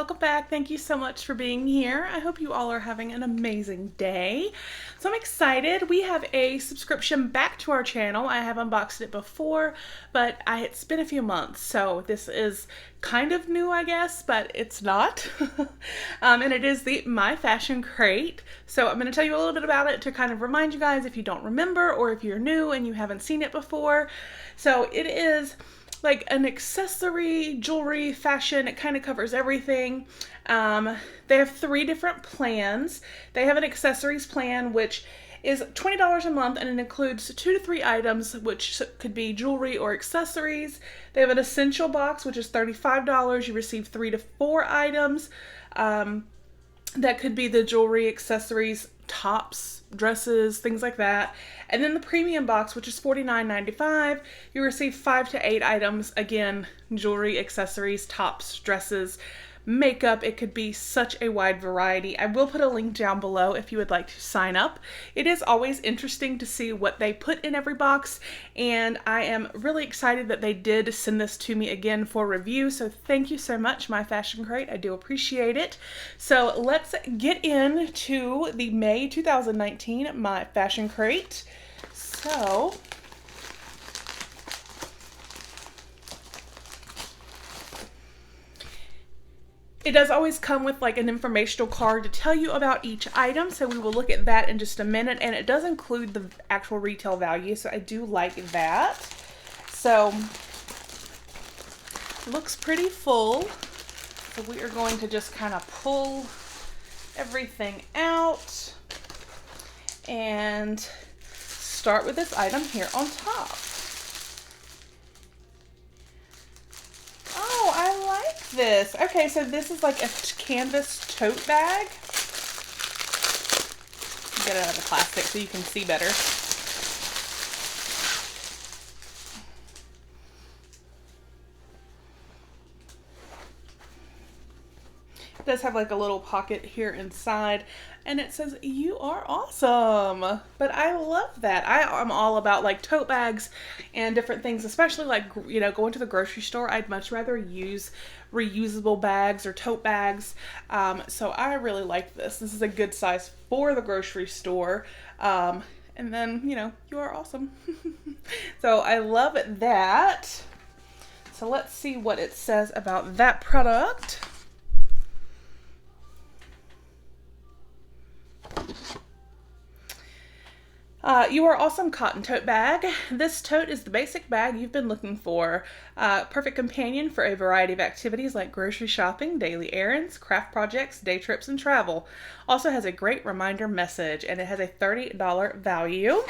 welcome back. Thank you so much for being here. I hope you all are having an amazing day. So I'm excited. We have a subscription back to our channel. I have unboxed it before, but it's been a few months, so this is kind of new, I guess, but it's not. And it is the My Fashion Crate. So I'm going to tell you a little bit about it to kind of remind you guys if you don't remember or if you're new and you haven't seen it before. So it is like an accessory, jewelry, fashion. It kind of covers everything. They have 3 different plans. They have an accessories plan, which is $20 a month, and it includes 2 to 3 items, which could be jewelry or accessories. They have an essential box, which is $35. You receive 3 to 4 items. That could be the jewelry, accessories, tops, dresses, things like that. And then the premium box, which is $49.95, you receive 5 to 8 items. Again, jewelry, accessories, tops, dresses, makeup. It could be such a wide variety. I will put a link down below if you would like to sign up. It is always interesting to see what they put in every box, and I am really excited that they did send this to me again for review. So thank you so much, My Fashion Crate. I do appreciate it. So let's get into the May 2019 My Fashion Crate. So it does always come with like an informational card to tell you about each item, so we will look at that in just a minute, and it does include the actual retail value, so I do like that. So it looks pretty full, so we are going to just kind of pull everything out and start with this item here on top. Oh, I like this. Okay, so this is like a canvas tote bag. Get it out of the plastic so you can see better. It does have like a little pocket here inside, and it says "You are awesome." But I love that. I'm all about like tote bags and different things, especially like, you know, going to the grocery store. I'd much rather use reusable bags or tote bags. So I really like this. This is a good size for the grocery store. And then, you know, you are awesome. So I love that. So let's see what it says about that product. You are awesome cotton tote bag. This tote is the basic bag you've been looking for. Perfect companion for a variety of activities like grocery shopping, daily errands, craft projects, day trips, and travel. Also has a great reminder message, and it has a $30 value.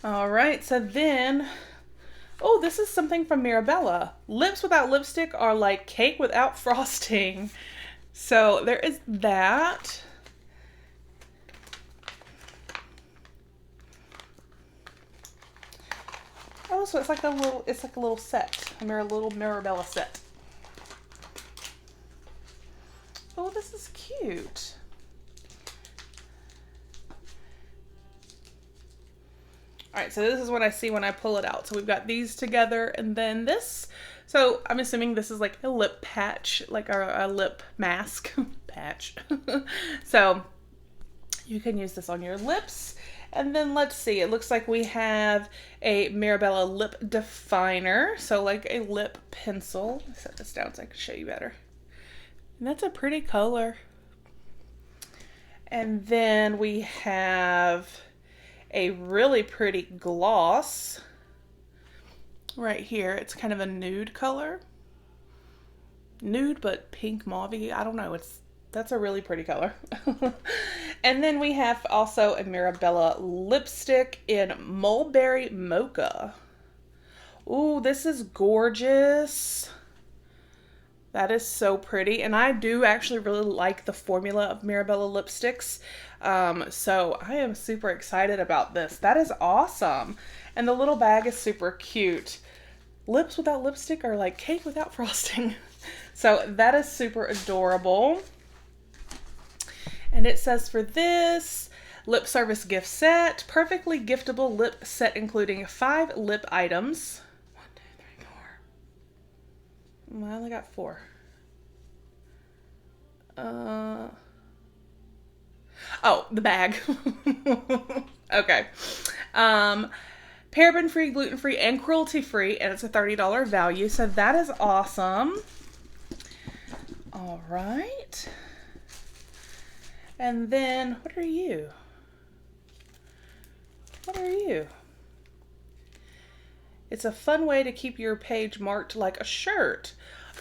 All right, so then, oh, this is something from Mirabella. Lips without lipstick are like cake without frosting. So there is that. Oh, so it's like a little set, a little Mirabella set. Oh, this is cute. All right, so this is what I see when I pull it out. So we've got these together, and then this. So I'm assuming this is like a lip patch, like a lip mask patch. So you can use this on your lips. And then let's see, it looks like we have a Mirabella lip definer. So like a lip pencil. Let me set this down so I can show you better. And that's a pretty color. And then we have a really pretty gloss right here. It's kind of a nude color. Nude but pink mauve-y. I don't know. That's a really pretty color. And then we have also a Mirabella lipstick in Mulberry Mocha. Ooh, this is gorgeous. That is so pretty. And I do actually really like the formula of Mirabella lipsticks. So I am super excited about this. That is awesome. And the little bag is super cute. Lips without lipstick are like cake without frosting. So that is super adorable. And it says for this, lip service gift set, perfectly giftable lip set including 5 lip items. 1, 2, 3, 4. I only got 4. Uh, oh, the bag. Okay. Paraben free, gluten free, and cruelty free, and it's a $30 value. So that is awesome. All right. And then, what are you? What are you? It's a fun way to keep your page marked like a shirt.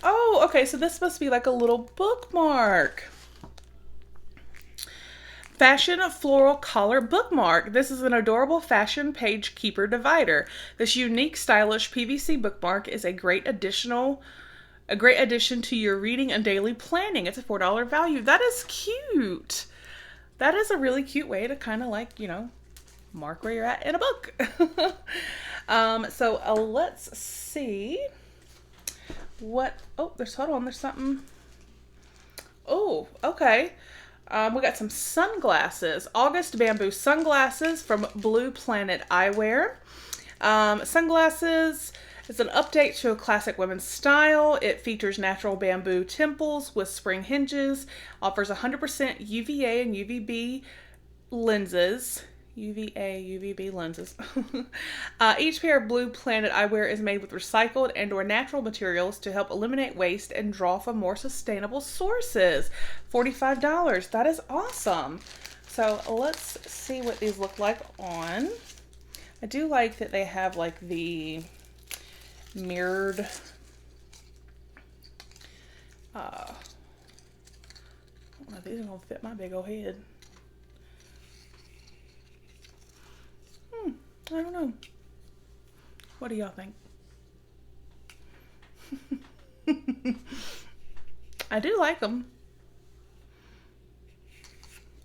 Oh, okay, so this must be like a little bookmark. Fashion floral collar bookmark. This is an adorable fashion page keeper divider. This unique, stylish PVC bookmark is a great addition to your reading and daily planning. It's a $4 value. That is cute. That is a really cute way to kind of like, you know, mark where you're at in a book. So let's see what, oh, hold on, there's something. Oh, okay. We got some sunglasses. August bamboo sunglasses from Blue Planet Eyewear. Sunglasses is an update to a classic women's style. It features natural bamboo temples with spring hinges, offers 100% UVA and UVB lenses. UVB lenses. Each pair of Blue Planet eyewear is made with recycled and or natural materials to help eliminate waste and draw from more sustainable sources. $45. That is awesome. So let's see what these look like on. I do like that they have like the mirrored I don't know if these are gonna fit my big old head. I don't know. What do y'all think? I do like them.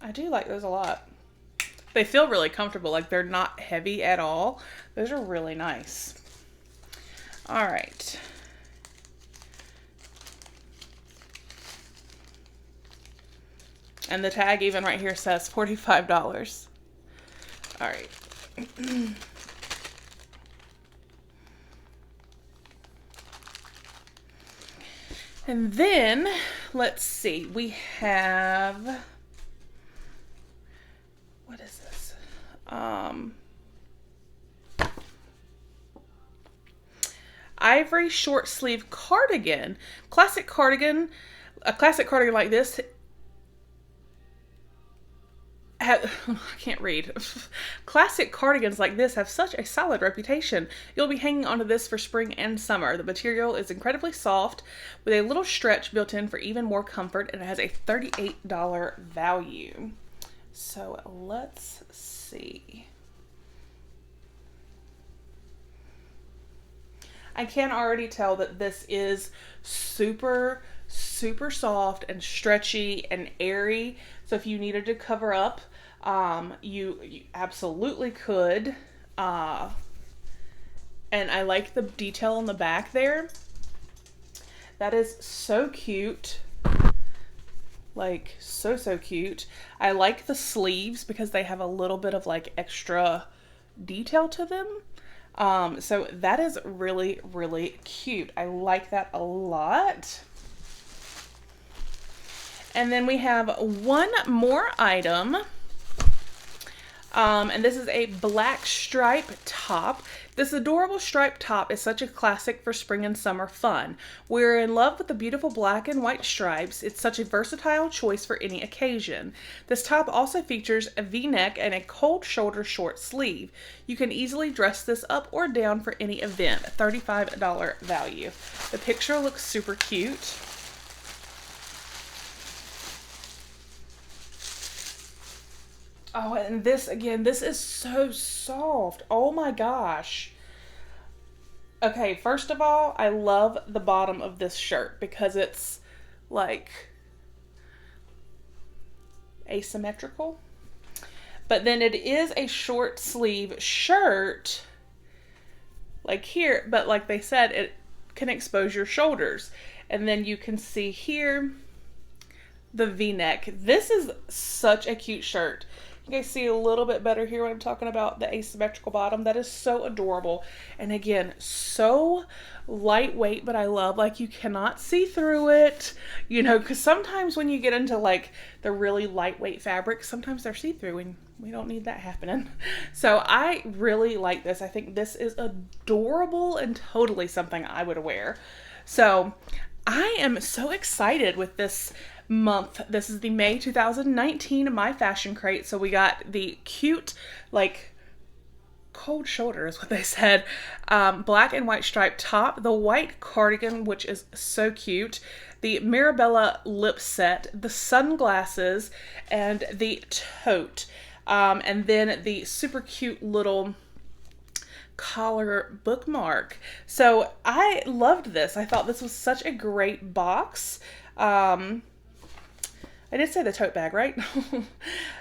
I do like those a lot. They feel really comfortable. Like they're not heavy at all. Those are really nice. All right. And the tag even right here says $45. All right. And then let's see, we have, what is this? Ivory short sleeve cardigan. Classic cardigan, a classic cardigan like this I can't read. Classic cardigans like this have such a solid reputation. You'll be hanging onto this for spring and summer. The material is incredibly soft with a little stretch built in for even more comfort, and it has a $38 value. So let's see. I can already tell that this is super soft and stretchy and airy. So if you needed to cover up, you absolutely could. And I like the detail on the back there. That is so cute. Like so cute. I like the sleeves because they have a little bit of like extra detail to them. So that is really cute. I like that a lot. And then we have one more item. And this is a black stripe top. This adorable striped top is such a classic for spring and summer fun. We're in love with the beautiful black and white stripes. It's such a versatile choice for any occasion. This top also features a V-neck and a cold shoulder short sleeve. You can easily dress this up or down for any event. $35 value. The picture looks super cute. Oh, and this, again, this is so soft. Oh my gosh. Okay, first of all, I love the bottom of this shirt because it's like asymmetrical. But then it is a short sleeve shirt like here, but like they said, it can expose your shoulders. And then you can see here the V-neck. This is such a cute shirt. You guys see a little bit better here when I'm talking about the asymmetrical bottom. That is so adorable. And again, so lightweight, but I love, like, you cannot see through it, you know, because sometimes when you get into like the really lightweight fabrics, sometimes they're see-through and we don't need that happening. So I really like this. I think this is adorable and totally something I would wear. So I am so excited with this month. This is the May 2019 My Fashion Crate. So we got the cute, like, cold shoulder is what they said, black and white striped top, the white cardigan, which is so cute, the Mirabella lip set, the sunglasses, and the tote, and then the super cute little collar bookmark. So I loved this. I thought this was such a great box. I did say the tote bag, right?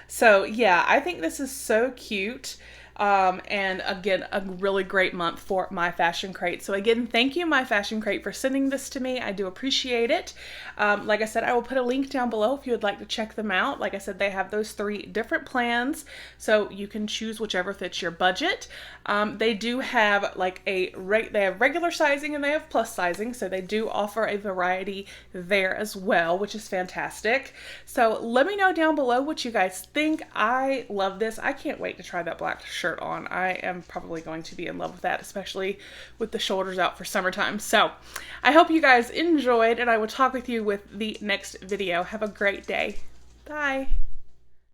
So yeah, I think this is so cute. And again, a really great month for My Fashion Crate. So again, thank you, My Fashion Crate, for sending this to me. I do appreciate it. Like I said, I will put a link down below if you would like to check them out. Like I said, they have those 3 different plans, so you can choose whichever fits your budget. They do have like they have regular sizing and they have plus sizing, so they do offer a variety there as well, which is fantastic. So let me know down below what you guys think. I love this. I can't wait to try that black shirt on. I am probably going to be in love with that, especially with the shoulders out for summertime. So I hope you guys enjoyed, and I will talk with you with the next video. Have a great day. Bye.